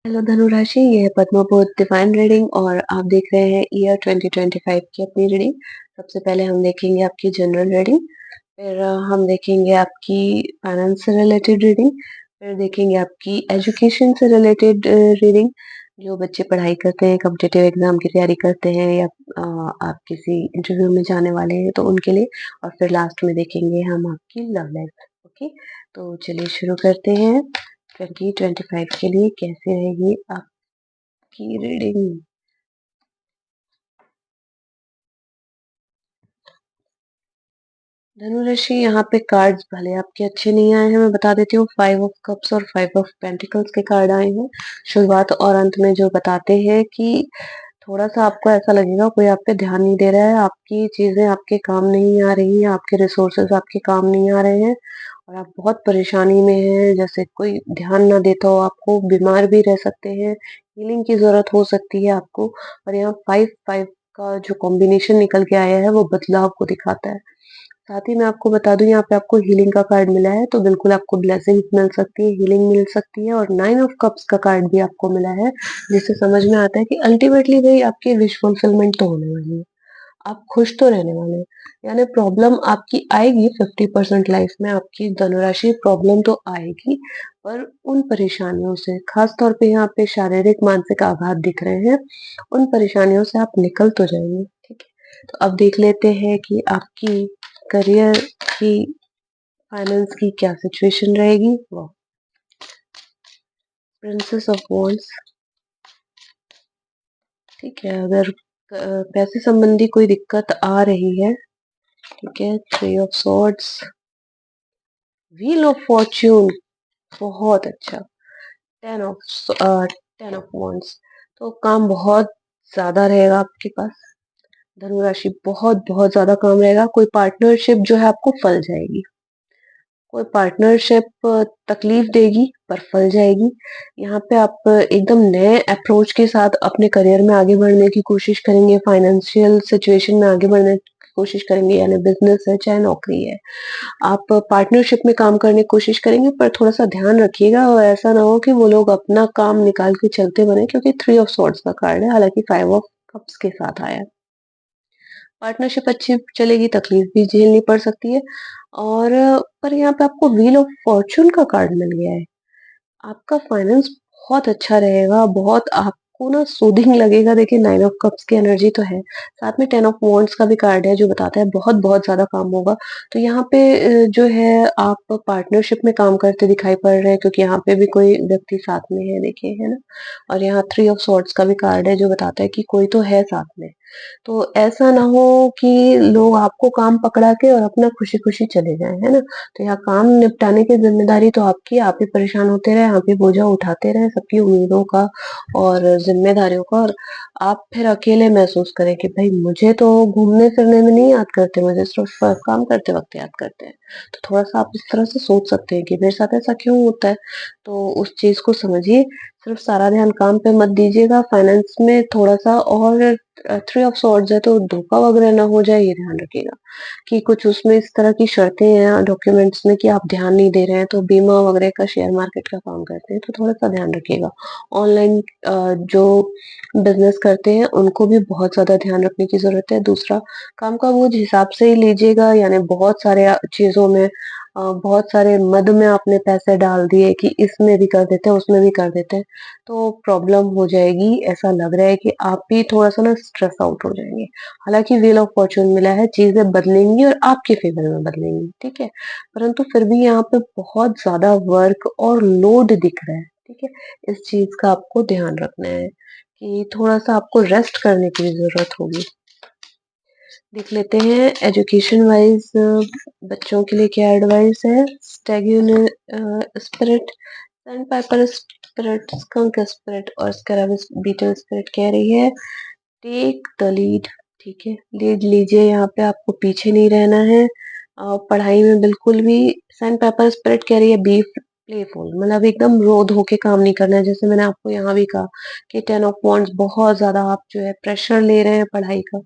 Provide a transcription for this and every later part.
Hello धनुराशि, ये है पद्म बुध डिवाइन रीडिंग और आप देख रहे हैं ईयर 2025 की अपनी रीडिंग। सबसे पहले हम देखेंगे आपकी जनरल रीडिंग, फिर हम देखेंगे आपकी फाइनेंस से रिलेटेड रीडिंग, फिर देखेंगे आपकी एजुकेशन से रिलेटेड रीडिंग। जो बच्चे पढ़ाई करते हैं, कॉम्पिटिटिव एग्जाम की तैयारी करते हैं या आप किसी इंटरव्यू में जाने वाले हैं तो उनके लिए। और फिर लास्ट में देखेंगे हम आपकी लव लाइफ। ओके, तो चलिए शुरू करते हैं। 2025 के लिए कैसे रहेगी आपकी रीडिंग। धनुराशि, यहाँ पे कार्ड्स भले आपके अच्छे नहीं आए हैं, मैं बता देती हूँ। 5 ऑफ कप्स और 5 ऑफ पेंटिकल्स के कार्ड आए हैं। शुरुआत और अंत में जो बताते हैं कि थोड़ा सा आपको ऐसा लगेगा कोई आप पे ध्यान नहीं दे रहा है, आपकी चीजें आपके काम नहीं आ रही हैं, आपके रिसोर्सेज आपके काम नहीं आ रहे हैं और आप बहुत परेशानी में हैं। जैसे कोई ध्यान ना देता हो, आपको बीमार भी रह सकते हैं, हीलिंग की जरूरत हो सकती है आपको। और यहाँ 5-5 का जो कॉम्बिनेशन निकल के आया है वो बदलाव को दिखाता है। साथ ही मैं आपको बता दूं, यहाँ पे आपको हीलिंग का कार्ड मिला है, तो बिल्कुल आपको ब्लेसिंग्स मिल सकती है, हीलिंग मिल सकती है। और 9 ऑफ कप्स का कार्ड भी आपको मिला है, जिससे समझ में आता है कि अल्टीमेटली भाई आपकी विश फुलफिलमेंट तो होने वाली है, आप खुश तो रहने वाले हैं। यानी प्रॉब्लम आपकी आएगी 50% लाइफ में, आपकी धनुराशि प्रॉब्लम तो आएगी, पर उन परेशानियों से, खास तौर पे यहाँ पे शारीरिक मानसिक आघात दिख रहे हैं, उन परेशानियों से आप निकल तो जाएंगे। ठीक है, तो अब देख लेते हैं कि आपकी करियर की, फाइनेंस की क्या सिचुएशन रहेगी। वाह, प्रिंसेस ऑफ वॉन्ड्स। ठीक है, अगर पैसे संबंधी कोई दिक्कत आ रही है, ठीक है, 3 of swords, wheel of Fortune, बहुत अच्छा। 10 ऑफ वॉन्ड्स, तो काम बहुत ज्यादा रहेगा आपके पास। धनुराशि, बहुत बहुत ज्यादा काम रहेगा। कोई पार्टनरशिप जो है आपको फल जाएगी। कोई पार्टनरशिप तकलीफ देगी पर फल जाएगी। यहाँ पे आप एकदम नए अप्रोच के साथ अपने करियर में आगे बढ़ने की कोशिश करेंगे, फाइनेंशियल सिचुएशन में आगे बढ़ने की कोशिश करेंगे, यानी बिजनेस है चाहे नौकरी है, आप पार्टनरशिप में काम करने की कोशिश करेंगे। पर थोड़ा सा ध्यान रखिएगा और ऐसा ना हो कि वो लोग अपना काम निकाल के चलते बने, क्योंकि 3 ऑफ सॉर्ड्स का कार्ड है, हालांकि 5 ऑफ कप्स के साथ आया है। पार्टनरशिप अच्छी चलेगी, तकलीफ भी झेलनी पड़ सकती है। और पर यहाँ पे आपको व्हील ऑफ फॉर्चून का कार्ड मिल गया है। आपका फाइनेंस बहुत अच्छा रहेगा, बहुत आपको ना सूदिंग लगेगा। देखिए, 9 ऑफ कप्स की एनर्जी तो है, साथ में 10 ऑफ वॉन्ड्स का भी कार्ड है जो बताता है बहुत बहुत ज्यादा काम होगा। तो यहाँ पे जो है आप पार्टनरशिप में काम करते दिखाई पड़ रहे हैं, क्योंकि यहाँ पे भी कोई व्यक्ति साथ में है, देखिए, है ना। और यहाँ 3 ऑफ सॉर्ड्स का भी कार्ड है जो बताता है कि कोई तो है साथ में। तो ऐसा ना हो कि लोग आपको काम पकड़ा के और अपना खुशी-खुशी चले जाएँ, है ना? तो यहाँ काम निपटाने की ज़िम्मेदारी तो आपकी है, आप ही परेशान होते रहें, आप ही बोझा उठाते रहें सबकी उम्मीदों का और ज़िम्मेदारियों का, और आप फिर अकेले महसूस करें कि भई मुझे तो घूमने-फिरने में नहीं याद करते, मुझे सिर्फ़ काम करते वक़्त याद करते हैं। तो थोड़ा-सा आप इस तरह से सोच सकते हैं कि मेरे साथ ऐसा क्यों होता है? तो उस चीज़ को समझिए, सिर्फ़ सारा ध्यान काम पे मत दीजिएगा, फाइनेंस में थोड़ा-सा। और 3 ऑफ सॉर्ड्स है तो धोखा वगैरह ना हो जाए, ये ध्यान रखिएगा कि कुछ उसमें इस तरह की शर्तें हैं डॉक्यूमेंट्स में कि आप ध्यान नहीं दे रहे हैं, तो बीमा वगैरह का, शेयर मार्केट का काम करते हैं तो थोड़ा-सा ध्यान रखिएगा। ऑनलाइन जो बिज़नेस करते हैं उनको भी बहुत ज़्यादा ध्यान रखने की ज़रूरत है। दूसरा, काम का बोझ हिसाब से ही लीजिएगा, यानी बहुत सारे चीज़ों में बहुत सारे मद में आपने पैसे डाल दिए कि इसमें भी कर देते हैं, उसमें भी कर देते हैं, तो प्रॉब्लम हो जाएगी। ऐसा लग रहा है कि आप भी थोड़ा-सा ना स्ट्रेस आउट हो जाएँगे। हालाँकि व्हील ऑफ फॉर्च्यून मिला है, चीज़ें बदलेंगी और आपके फ़ेवर में बदलेंगी, ठीक है? परंतु फिर भी यहाँ पे बहुत ज़्यादा वर्क और लोड दिख रहा है, ठीक है? इस चीज़ का आपको ध्यान रखना है कि थोड़ा-सा आपको रेस्ट करने की भी ज़रूरत होगी। देख लेते हैं एजुकेशन वाइज़ बच्चों के लिए क्या एडवाइस है। स्टैग्यून spirit, sandpiper spirit, skunk spirit और स्कैराबस बीटल स्पिरिट कह रही है टेक द लीड। ठीक है, लीड लीजिए, यहाँ पे आपको पीछे नहीं रहना है। पढ़ाई में बिल्कुल भी, सैंड पेपर स्पिरिट कह रही है बी प्लेफुल, मतलब एकदम रो धो के काम नहीं करना है। जैसे मैंने आपको यहाँ भी कहा कि 10 ऑफ वॉन्ड्स, बहुत ज्यादा आप जो है प्रेशर ले रहे हैं पढ़ाई का,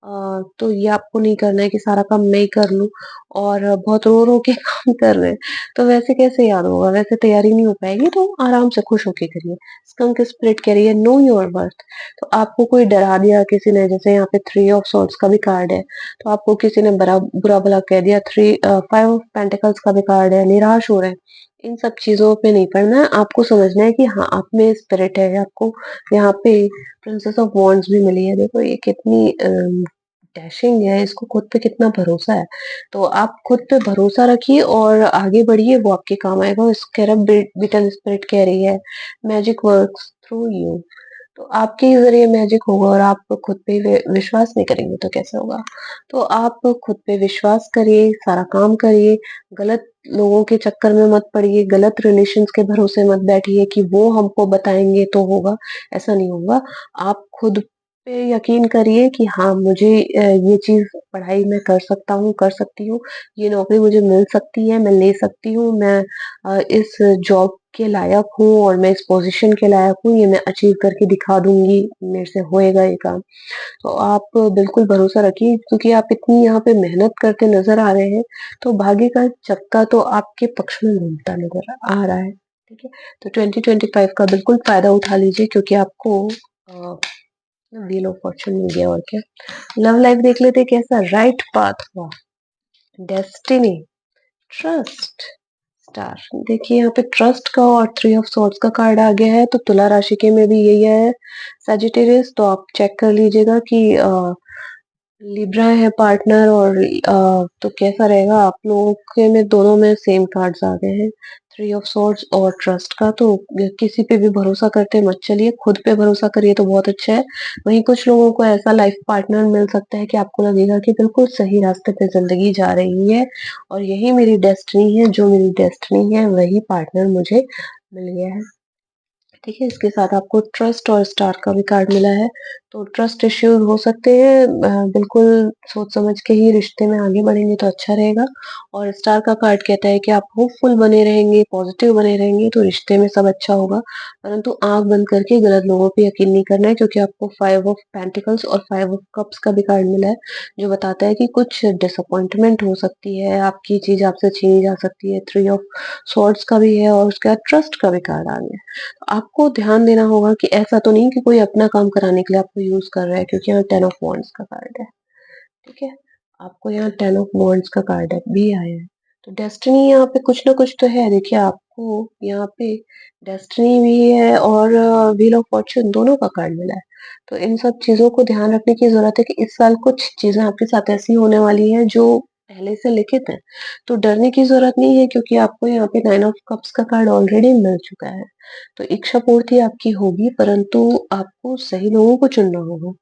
तो ये आपको नहीं करना है कि सारा काम मैं ही कर लूँ और बहुत रो-रो के काम कर रहे हैं, तो वैसे कैसे याद होगा? वैसे तैयारी नहीं हो पाएगी, तो आराम से खुश होके करिए। स्कंक स्पिरिट कह रही है नो योर वर्थ। तो आपको कोई डरा दिया किसी ने, जैसे यहाँ पे थ्री ऑफ सॉर्ड्स का भी कार्ड है, तो आपको किसी ने बरा बुरा-भला कह दिया, फाइव ऑफ पेंटिकल्स का भी कार्ड है, निराश हो रहे हैं। इन सब चीज़ों पे नहीं पड़ना है, आपको समझना है कि हाँ, आप में स्पिरिट है। आपको यहाँ पे प्रिंसेस ऑफ वॉन्ड्स भी मिली है। देखो ये कितनी डैशिंग है, इसको खुद पे कितना भरोसा है। तो आप खुद पे भरोसा रखिए और आगे बढ़िए, वो आपके काम आएगा। स्कैरब बीटल स्पिरिट कह रही है मैजिक वर्क्स थ्रू यू। तो आपके ही ज़रिए मैजिक होगा और आप खुद पे विश्वास नहीं करेंगे तो कैसे होगा? तो आप खुद पे विश्वास करिए, सारा काम करिए, गलत लोगों के चक्कर में मत पड़िए, गलत रिलेशंस के भरोसे मत बैठिए कि वो हमको बताएँगे तो होगा, ऐसा नहीं होगा। आप खुद पे यकीन करिए कि हाँ, मुझे ये चीज़ पढ़ाई मैं कर सकता हूँ, कर सकती हूँ, ये नौकरी मुझे मिल सकती है, मैं ले सकती हूँ, मैं इस जॉब के लायक हूँ और मैं इस पोज़ीशन के लायक हूँ, ये मैं अचीव करके दिखा दूँगी, मेरे से होएगा ये काम। तो आप बिल्कुल भरोसा रखिए, क्योंकि आप इतनी यहाँ पे मेहनत करते नज़र आ रहे हैं, तो भाग्य का चक्का तो आपके पक्ष में घूमता नज़र आ रहा है, ठीक है? तो 2025 का बिल्कुल फ़ायदा उठा लीजिए, क्योंकि आपको व्हील ऑफ फॉर्च्यून मिल गया और क्या। लव लाइफ देख लेते हैं कैसा राइट पाथ हुआ, डेस्टिनी, ट्रस्ट, स्टार। देखिए यहाँ पे ट्रस्ट का और थ्री ऑफ सॉर्ड्स का कार्ड आ गया है, तो तुला राशि के में भी यही है सजिटेरियस। तो आप चेक कर लीजिएगा कि लिब्रा है पार्टनर और तो कैसा रहेगा आप लोगों के में, दोनों में सेम कार्ड्स आ गए हैं, थ्री ऑफ सॉर्ड्स और ट्रस्ट का। तो किसी पे भी भरोसा करते मत चलिए, खुद पे भरोसा करिए तो बहुत अच्छा है। वहीं कुछ लोगों को ऐसा लाइफ पार्टनर मिल सकता है कि आपको लगेगा कि बिल्कुल सही रास्ते पे जिंदगी जा रही है और यही मेरी डेस्टिनी है, जो मेरी डेस्टिनी है वही पार्टनर मुझे मिल गया है। ठीक है, इसके साथ आपको ट्रस्ट और स्टार का भी कार्ड मिला है। तो ट्रस्ट इश्यूज हो सकते हैं, बिल्कुल सोच समझ के ही रिश्ते में आगे बढ़ेंगे तो अच्छा रहेगा। और स्टार का कार्ड कहता है कि आप होपफुल बने रहेंगे, पॉजिटिव बने रहेंगे तो रिश्ते में सब अच्छा होगा। परंतु आंख बंद करके गलत लोगों पे यकीन नहीं करना है, क्योंकि आपको फाइव ऑफ पेंटिकल्स और फाइव ऑफ कप्स का भी कार्ड मिला है, जो बताता है कि कुछ डिसअपॉइंटमेंट हो सकती है, आपकी चीज आपसे छीनी जा सकती है। थ्री ऑफ सॉर्ड्स का भी है और उसके बाद ट्रस्ट का भी कार्ड आ गया है। आपको ध्यान देना होगा कि ऐसा तो नहीं कि कोई अपना काम कराने के लिए आपको यूज़ कर रहा है, क्योंकि यहाँ 10 ऑफ वांड्स का कार्ड है, ठीक है? आपको यहाँ 10 ऑफ वांड्स का कार्ड है भी आया है। तो डेस्टिनी यहाँ पे कुछ ना कुछ तो है। देखिए आपको यहाँ पे डेस्टिनी भी है और व्हील ऑफ फॉर्च्यून दोनों का कार्ड मिला है। तो इन सब चीज़ों को ध्यान रखने की ज़रूरत है कि इस साल कुछ चीज़ें आपके साथ ऐसी होने वाली हैं जो पहले से लिखित हैं। तो डरने की ज़रूरत नहीं है, क्योंकि आपको यहाँ पे 9 ऑफ कप्स का कार्ड ऑलरेडी मिल चुका है। तो इच्छा पूर्ति आपकी होगी, परंतु आपको सही लोगों को चुनना होगा,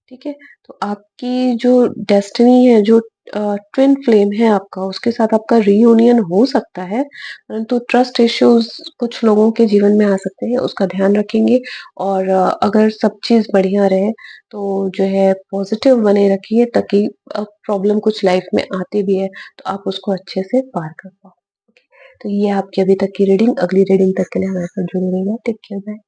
ठीक है? तो आपकी जो डेस्टिनी है, जो ट्विन फ्लेम है आपका, उसके साथ आपका रीयूनियन हो सकता है, परंतु ट्रस्ट इश्यूज़ कुछ लोगों के जीवन में आ सकते हैं, उसका ध्यान रखेंगे। और अगर सब चीज़ बढ़िया रहे, तो जो है पॉजिटिव बने रखिए, ताकि प्रॉब्लम कुछ लाइफ में आती भी है, तो आप उसको अच्छे से पार कर पाओ। ओके, तो ये आपकी अभी तक की रीडिंग। अगली रीडिंग तक के लिए हमारे साथ जुड़े रहिएगा। Take care, bye.